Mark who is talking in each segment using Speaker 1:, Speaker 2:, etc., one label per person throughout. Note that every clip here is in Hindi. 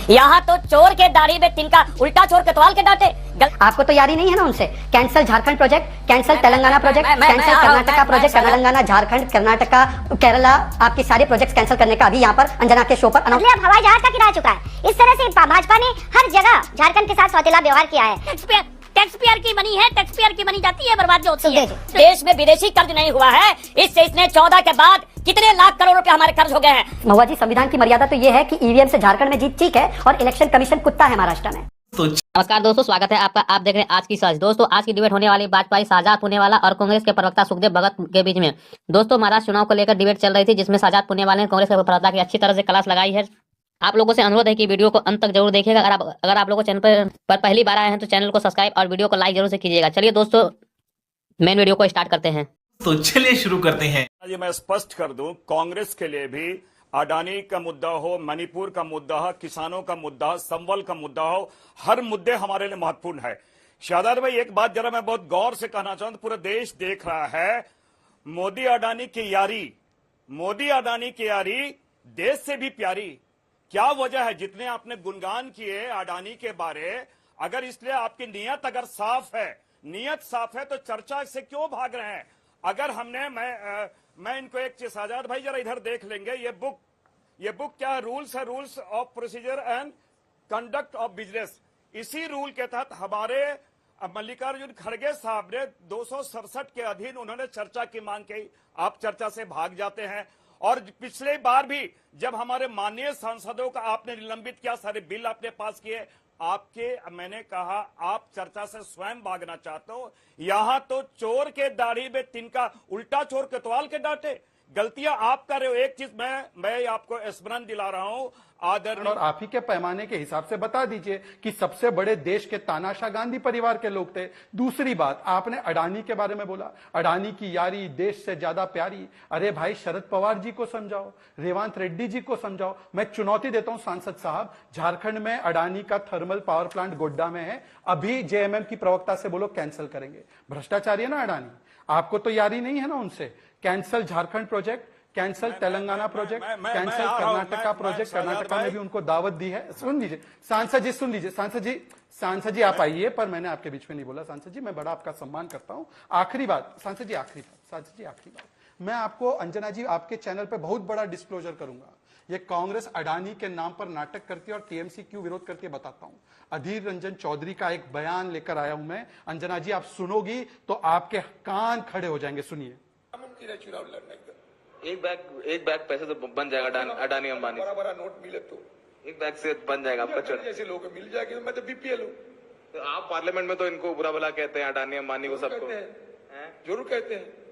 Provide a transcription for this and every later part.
Speaker 1: यहाँ तो चोर के दाढ़ी में तिनका, उल्टा चोर कोतवाल के डांटे।
Speaker 2: आपको तो यारी नहीं है ना उनसे। Cancel Jharkhand project, cancel Telangana project, cancel Karnataka project, Telangana, Jharkhand, Karnataka, Kerala, आपके सारे प्रोजेक्ट्स कैंसल करने का अभी यहाँ पर अंजना के शो पर
Speaker 3: अब हवाई जहाज का किराया चुका है। इस तरह से भाजपा ने हर जगह झारखंड के साथ सौतेला व्यवहार किया है।
Speaker 1: टैक्स पेयर की मनी है, टैक्स पेयर की मनी जाती है, बर्बाद जो होती है। देश में विदेशी कर्ज नहीं हुआ है, इससे इसने 14 के बाद कितने लाख करोड़ रुपए हमारे कर्ज हो गए हैं।
Speaker 2: महुआ जी, संविधान की मर्यादा तो ये है कि ईवीएम से झारखंड में जीत ठीक है और इलेक्शन कमीशन कुत्ता है महाराष्ट्र में।
Speaker 4: नमस्कार दोस्तों, स्वागत है आपका। आप देख रहे हैं आज की साझ। दोस्तों, आज की डिबेट होने वाली भाजपा शाहजाद पुणेवाला और कांग्रेस के प्रवक्ता सुखदेव भगत के बीच में। दोस्तों, महाराष्ट्र चुनाव को लेकर डिबेट चल रही थी, जिसमें शाहजाद पुणेवाला ने कांग्रेस के प्रवक्ता की अच्छी तरह से क्लास लगाई है। आप लोगों से अनुरोध है कि वीडियो को अंत तक जरूर देखिएगा। अगर आप लोगों को चैनल पर पहली बार आए हैं तो चैनल को सब्सक्राइब और वीडियो को लाइक जरूर से कीजिएगा। चलिए दोस्तों, मेन वीडियो को स्टार्ट करते हैं।
Speaker 5: तो चलिए शुरू करते हैं।
Speaker 6: ये मैं स्पष्ट कर दूं, कांग्रेस के लिए भी अडानी का मुद्दा हो, मणिपुर का मुद्दा हो, किसानों का मुद्दा हो, संबल का मुद्दा हो, हर मुद्दे हमारे लिए महत्वपूर्ण है। शाहजाद भाई, एक बात जरा मैं बहुत गौर से कहना चाहूं, पूरा देश देख रहा है। मोदी अडानी की यारी देश से भी प्यारी। क्या वजह है? जितने आपने गुणगान किए अडानी के बारे, अगर इसलिए आपकी नीयत अगर साफ है तो चर्चा से क्यों भाग रहे हैं? अगर हमने मैं इनको एक चीज, आजाद भाई जरा इधर देख लेंगे, ये बुक क्या है? रूल्स है, rules of procedure and conduct of business. इसी रूल के तहत हमारे मल्लिकार्जुन खड़गे साहब ने 267 के अधीन उन्होंने चर्चा की मांग की। आप चर्चा से भाग जाते हैं। और पिछले बार भी जब हमारे माननीय सांसदों का आपने निलंबित किया, सारे बिल आपने पास किए, मैंने कहा आप चर्चा से स्वयं भागना चाहते हो। यहां तो चोर के दाढ़ी में तिनका, उल्टा चोर कोतवाल के डांटे। गलतियां आप कर रहे हो। एक चीज मैं आपको स्मरण दिला रहा हूं, आदरणीय,
Speaker 7: और आप ही के पैमाने के हिसाब से बता दीजिए कि सबसे बड़े देश के तानाशाह गांधी परिवार के लोग थे। दूसरी बात, आपने अडानी के बारे में बोला, अडानी की यारी देश से ज्यादा प्यारी। अरे भाई, शरद पवार जी को समझाओ, रेवंत रेड्डी जी को समझाओ। मैं चुनौती देता हूं सांसद साहब, झारखंड में अडानी का थर्मल पावर प्लांट गोड्डा में है, अभी जेएमएम की प्रवक्ता से बोलो कैंसिल करेंगे। भ्रष्टाचारी है ना अडानी, आपको तो यारी नहीं है ना उनसे। Cancel Jharkhand project, cancel Telangana project, cancel Karnataka project. Karnataka में भी उनको दावत दी है। सुन लीजिए सांसद जी, सुन लीजिए सांसद जी आप आइए, पर मैंने आपके बीच में नहीं बोला। सांसद जी, मैं बड़ा आपका सम्मान करता हूं। आखिरी बात सांसद जी, आखिरी बात, मैं आपको, अंजना जी, आपके चैनल पे बहुत बड़ा डिस्क्लोजर करूंगा। ये कांग्रेस अडानी के नाम पर नाटक करती है और टीएमसी क्यों विरोध करती है बताता हूं। अधीर रंजन चौधरी का एक बयान लेकर आया हूं मैं। अंजना जी, आप सुनोगी तो आपके कान खड़े हो जाएंगे। सुनिए।
Speaker 8: चुनाव लड़ने का एक बैग पैसे तो बन जाएगा अडानी अंबानी। बड़ा नोट मिले तो एक बैग से बन जाएगा आपका चल। जैसे लोग मिल जाएगी तो मैं तो बीपीएल हूँ। तो आप पार्लियामेंट में तो इनको बुरा भला कहते हैं, अडानी अंबानी को, सबको जरूर कहते हैं।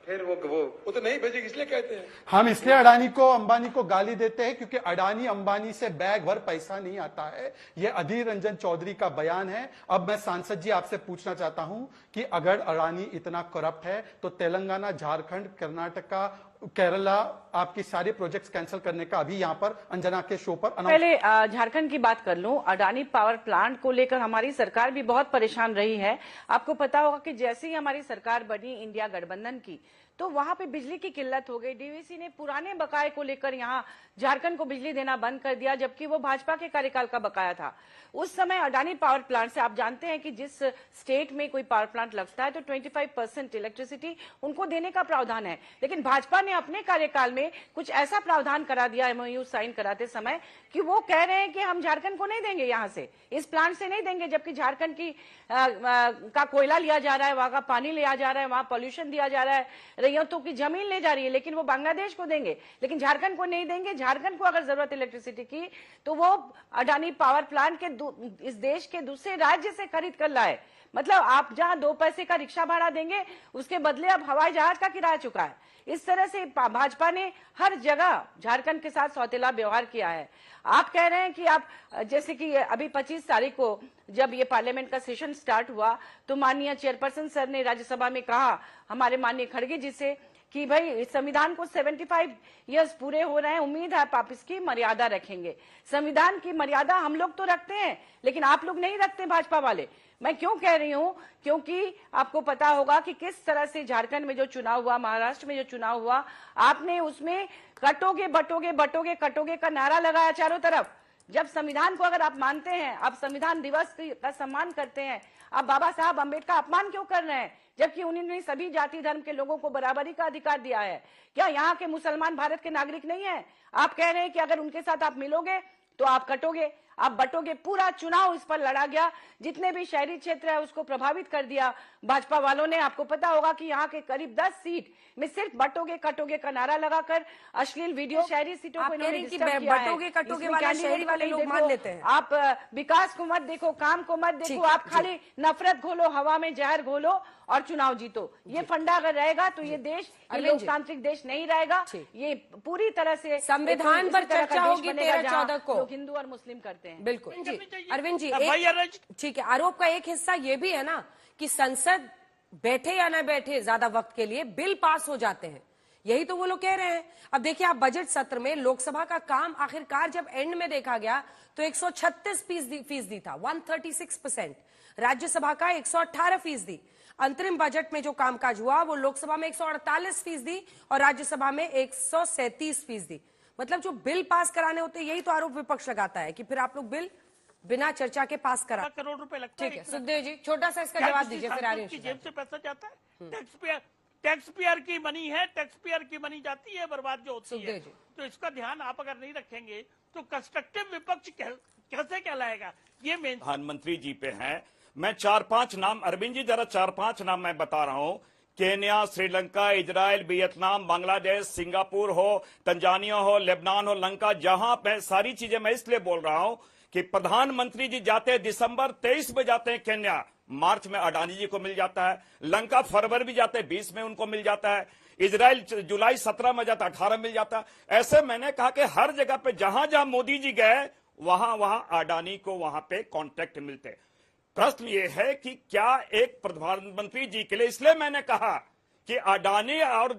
Speaker 8: फिर वो तो नहीं भेजेगी इसलिए कहते हैं।
Speaker 7: हम इसलिए अडानी को, अंबानी को गाली देते हैं क्योंकि अडानी अंबानी से बैग भर पैसा नहीं आता है। ये अधीर रंजन चौधरी का बयान है। अब मैं सांसद जी आपसे पूछना चाहता हूं कि अगर अडानी इतना करप्ट है तो तेलंगाना, झारखंड, कर्नाटका, केरला, आपकी सारे प्रोजेक्ट्स कैंसिल करने का अभी यहाँ पर अंजना के शो पर
Speaker 9: पहले झारखंड की बात कर लूं। अडानी पावर प्लांट को लेकर हमारी सरकार भी बहुत परेशान रही है। आपको पता होगा कि जैसे ही हमारी सरकार बनी इंडिया गठबंधन की, तो वहां पे बिजली की किल्लत हो गई। डीवीसी ने पुराने बकाये को लेकर यहाँ झारखंड को बिजली देना बंद कर दिया, जबकि वो भाजपा के कार्यकाल का बकाया था। उस समय अडानी पावर प्लांट से, आप जानते हैं कि जिस स्टेट में कोई पावर प्लांट लगता है तो 25% इलेक्ट्रिसिटी उनको देने का प्रावधान है। लेकिन भाजपा ने अपने कार्यकाल में कुछ ऐसा प्रावधान करा दिया एमओयू साइन कराते समय कि वो कह रहे हैं कि हम झारखंड को नहीं देंगे, यहां से इस प्लांट से नहीं देंगे, जबकि झारखंड की का कोयला लिया जा रहा है, वहां का पानी लिया जा रहा है, वहां पॉल्यूशन दिया जा रहा है, रैयतों की जमीन ले जा रही है, लेकिन वो बांग्लादेश को देंगे, लेकिन झारखंड को नहीं देंगे। झारखंड को अगर जरूरत इलेक्ट्रिसिटी की तो वो अडानी पावर प्लांट के इस देश के दूसरे राज्य से खरीद कर लाए। मतलब आप जहां 2 पैसे का रिक्शा भाड़ा देंगे, उसके बदले अब हवाई जहाज का किराया चुका है। इस तरह से भाजपा ने हर जगह झारखंड के साथ सौतेला व्यवहार किया है। आप कह रहे हैं कि आप, जैसे कि अभी 25 तारीख को जब ये पार्लियामेंट का सेशन स्टार्ट हुआ तो माननीय चेयरपर्सन सर ने राज्यसभा में कहा, हमारे माननीय खड़गे जी से, कि भाई संविधान को 75 इयर्स पूरे हो रहे हैं, उम्मीद है आप इसकी मर्यादा रखेंगे। संविधान की मर्यादा हम लोग तो रखते हैं, लेकिन आप लोग नहीं रखते भाजपा वाले। मैं क्यों कह रही हूं? क्योंकि आपको पता होगा कि किस तरह से झारखंड में जो चुनाव हुआ, महाराष्ट्र में जो चुनाव हुआ, आपने उसमें कटोगे बटोगे का नारा लगाया चारों तरफ। जब संविधान को अगर आप मानते हैं, आप संविधान दिवस का सम्मान करते हैं, आप बाबा साहब अम्बेडकर का अपमान क्यों कर रहे हैं, जबकि उन्होंने सभी जाति धर्म के लोगों को बराबरी का अधिकार दिया है? क्या यहाँ के मुसलमान भारत के नागरिक नहीं है? आप कह रहे हैं कि अगर उनके साथ आप मिलोगे तो आप कटोगे, आप बटोगे। पूरा चुनाव इस पर लड़ा गया, जितने भी शहरी क्षेत्र है उसको प्रभावित कर दिया भाजपा वालों ने। आपको पता होगा कि यहाँ के करीब 10 सीट में सिर्फ बटोगे कटोगे का नारा लगाकर अश्लील वीडियो शहरी सीटों को इन्होंने डिस्टर्ब किया है।
Speaker 10: बटोगे कटोगे वाला शहरी वाले लोग मान लेते हैं।
Speaker 9: आप विकास को मत देखो, काम को मत देखो, आप खाली नफरत घोलो, हवा में जहर घोलो और चुनाव जीतो। ये फंडा अगर रहेगा तो ये देश लोकतांत्रिक देश नहीं रहेगा। ये पूरी तरह से
Speaker 10: संविधान पर चर्चा होगी 13-14 को,
Speaker 9: लोग हिंदू और मुस्लिम करते हैं।
Speaker 10: बिल्कुल जी। अरविंद जी, ठीक है, आरोप का एक हिस्सा ये भी है ना कि संसद बैठे या न बैठे ज्यादा वक्त के लिए बिल पास हो जाते हैं, यही तो वो लोग कह रहे हैं। अब देखिए, आप बजट सत्र में लोकसभा का काम आखिरकार जब एंड में देखा गया तो 136% था, 136%। राज्यसभा का 118%। अंतरिम बजट में जो कामकाज हुआ वो लोकसभा में 148% और राज्यसभा में 137%। मतलब जो बिल पास कराने होते हैं, यही तो आरोप विपक्ष लगाता है कि फिर आप लोग बिल बिना चर्चा के पास करा।
Speaker 11: करोड़ रुपए लगता है।
Speaker 10: ठीक है सुखदेव जी, छोटा सा इसका जवाब दीजिए, फिर आर्यन
Speaker 11: की जेब से पैसा जाता है। टैक्स पेयर की मनी है, टैक्स पेयर की मनी जाती है, बर्बाद जो होती है। तो इसका ध्यान आप अगर नहीं रखेंगे तो कंस्ट्रक्टिव विपक्ष कैसे कहलाएगा? ये मेन
Speaker 6: प्रधानमंत्री जी पे हैं। मैं 4-5 नाम, अरविंद जी जरा 4-5 नाम मैं बता रहा हूं। Kenya, Sri Lanka, Israel, Vietnam, Bangladesh, Singapore हो, तंजानिया हो, लेबनान हो, लंका, जहां पे सारी चीजें मैं इसलिए बोल रहा हूं कि प्रधानमंत्री जी जाते हैं दिसंबर 23 में जाते हैं केन्या, मार्च में अडानी जी को मिल जाता है। लंका फरवरी में जाते हैं, 20 में उनको मिल जाता है। इजराइल जुलाई 17 में जाता है, 18 में मिल जाता है। ऐसे मैंने कहा कि हर जगह पे जहां जहां मोदी जी गए वहां वहां अडानी को वहां पे कॉन्ट्रैक्ट मिलते। प्रश्न ये है कि क्या एक प्रधानमंत्री जी के लिए, इसलिए मैंने कहा कि अडानी और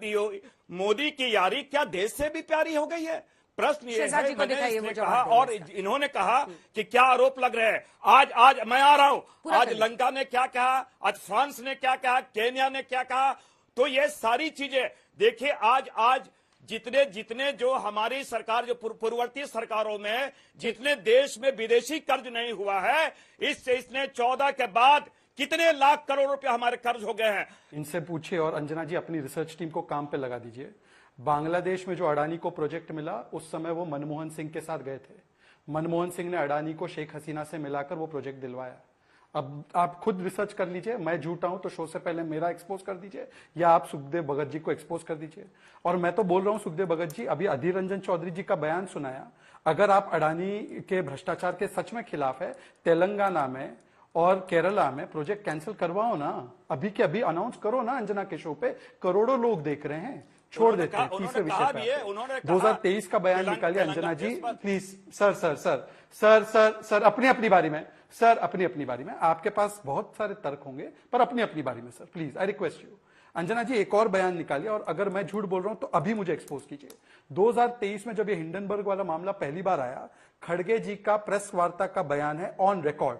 Speaker 6: मोदी की यारी क्या देश से भी प्यारी हो गई है? प्रश्न ये है, मैंने इसलिए कहा। और इन्होंने कहा कि क्या आरोप लग रहे हैं। आज मैं आ रहा हूं, आज लंका ने क्या कहा, आज फ्रांस ने क्या कहा, केन्या ने क्या कहा। तो ये सारी चीजें देखिए, आज जितने जो हमारी सरकार, जो पूर्ववर्ती सरकारों में जितने देश में विदेशी कर्ज नहीं हुआ है, इसने 14 के बाद कितने लाख करोड़ रुपए हमारे कर्ज हो गए हैं।
Speaker 7: इनसे पूछिए और अंजना जी अपनी रिसर्च टीम को काम पे लगा दीजिए। बांग्लादेश में जो अडानी को प्रोजेक्ट मिला, उस समय वो मनमोहन सिंह के साथ गए थे। मनमोहन सिंह ने अडानी को शेख हसीना से मिलाकर वो प्रोजेक्ट दिलवाया। अब आप खुद रिसर्च कर लीजिए, मैं झूठा हूं तो शो से पहले मेरा एक्सपोज कर दीजिए या आप सुखदेव भगत जी को एक्सपोज कर दीजिए। और मैं तो बोल रहा हूं सुखदेव भगत जी, अभी अधीर रंजन चौधरी जी का बयान सुनाया। अगर आप अडानी के भ्रष्टाचार के सच में खिलाफ है, तेलंगाना में और केरला में प्रोजेक्ट कैंसिल करवाओ ना, अभी के अभी अनाउंस करो ना अंजना के शो पे। करोड़ों लोग देख रहे हैं, छोड़ देते हैं तीसरे विषय पे। 2023 का बयान निकालिए अंजना जी प्लीज। सर अपनी अपनी बारी में, सर अपनी अपनी बारी में। आपके पास बहुत सारे तर्क होंगे पर अपनी अपनी बारी में sir please, I request you. Anjana ji एक और बयान निकालिए और अगर मैं झूठ बोल रहा हूं तो अभी मुझे एक्सपोज कीजिए। 2023 में जब ये हिंडनबर्ग वाला मामला पहली बार आया, खड़गे जी का प्रेस वार्ता का बयान है ऑन रिकॉर्ड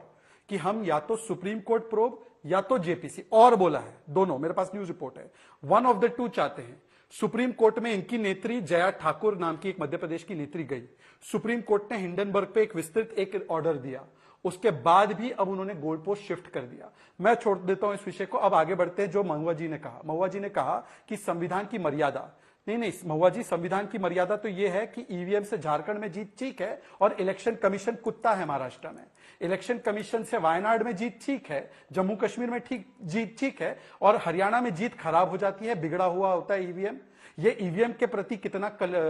Speaker 7: कि हम या तो सुप्रीम कोर्ट प्रोब या तो जेपीसी, और बोला है दोनों, मेरे पास न्यूज रिपोर्ट है, वन ऑफ द टू चाहते हैं। सुप्रीम कोर्ट में इनकी नेत्री जया ठाकुर नाम की एक मध्य प्रदेश की नेत्री गई। सुप्रीम कोर्ट ने हिंडनबर्ग पे एक विस्तृत एक ऑर्डर दिया, उसके बाद भी अब उन्होंने गोल पोस्ट शिफ्ट कर दिया। मैं छोड़ देता हूं इस विषय को, अब आगे बढ़ते हैं। जो महुआ जी ने कहा, महुआ जी ने कहा कि संविधान की मर्यादा, नहीं महुआ जी, संविधान की मर्यादा तो यह है कि ईवीएम से झारखंड में जीत ठीक है और इलेक्शन कमीशन कुत्ता है महाराष्ट्र में। इलेक्शन कमीशन से वायनाड में जीत ठीक है, जम्मू कश्मीर में जीत ठीक है, और हरियाणा में जीत खराब हो जाती है, बिगड़ा हुआ होता है ईवीएम। ये ईवीएम के प्रति कितना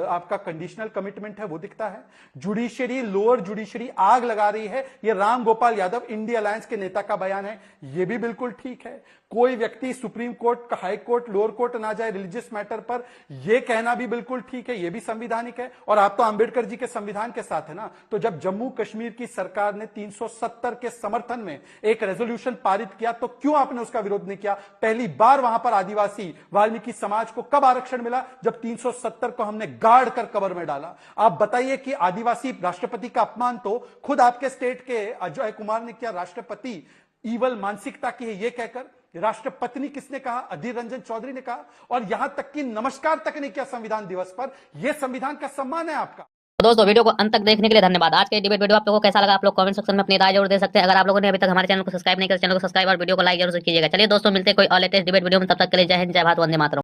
Speaker 7: आपका कंडीशनल कमिटमेंट है वो दिखता है। जुडिशियरी, लोअर जुडिशियरी आग लगा रही है, ये राम गोपाल यादव इंडिया अलायंस के नेता का बयान है, ये भी बिल्कुल ठीक है। कोई व्यक्ति supreme court, high court, lower court ना जाए रिलीजियस मैटर पर, यह कहना भी बिल्कुल ठीक है, यह भी संवैधानिक है। और आप तो अंबेडकर जी के संविधान के साथ है ना। तो जब जम्मू कश्मीर की सरकार ने 370 के समर्थन में एक रेजोल्यूशन पारित किया तो क्यों आपने उसका विरोध नहीं किया? पहली बार वहां पर आदिवासी वाल्मीकि समाज को कब आरक्षण मिला? जब 370 को हमने गाड़ कर कबर में डाला। आप बताइए कि आदिवासी राष्ट्रपति का अपमान तो खुद आपके स्टेट के अजय कुमार ने किया। राष्ट्रपति ईवल मानसिकता की है ये कहकर, राष्ट्रपत्नी किसने कहा? अधीर रंजन चौधरी ने कहा। और यहां तक कि नमस्कार तक नहीं किया संविधान दिवस पर। यह संविधान का सम्मान है आपका।
Speaker 4: दोस्तों वीडियो को अंत तक देखने के लिए धन्यवाद। आज के डिबेट वीडियो आप लोगों को कैसा लगा आप लोग कमेंट सेक्शन में अपनी राय जरूर दे सकते हैं। अगर आप लोगों ने अभी तक हमारे चैनल को सब्सक्राइब नहीं किया, चैनल को सब्सक्राइब और वीडियो को लाइक जरूर कीजिएगा। चलिए दोस्तों मिलते हैं कोई और लेटेस्ट डिबेट वीडियो में, तब तक के लिए जय हिंद, जय भारत, वंदे मातरम।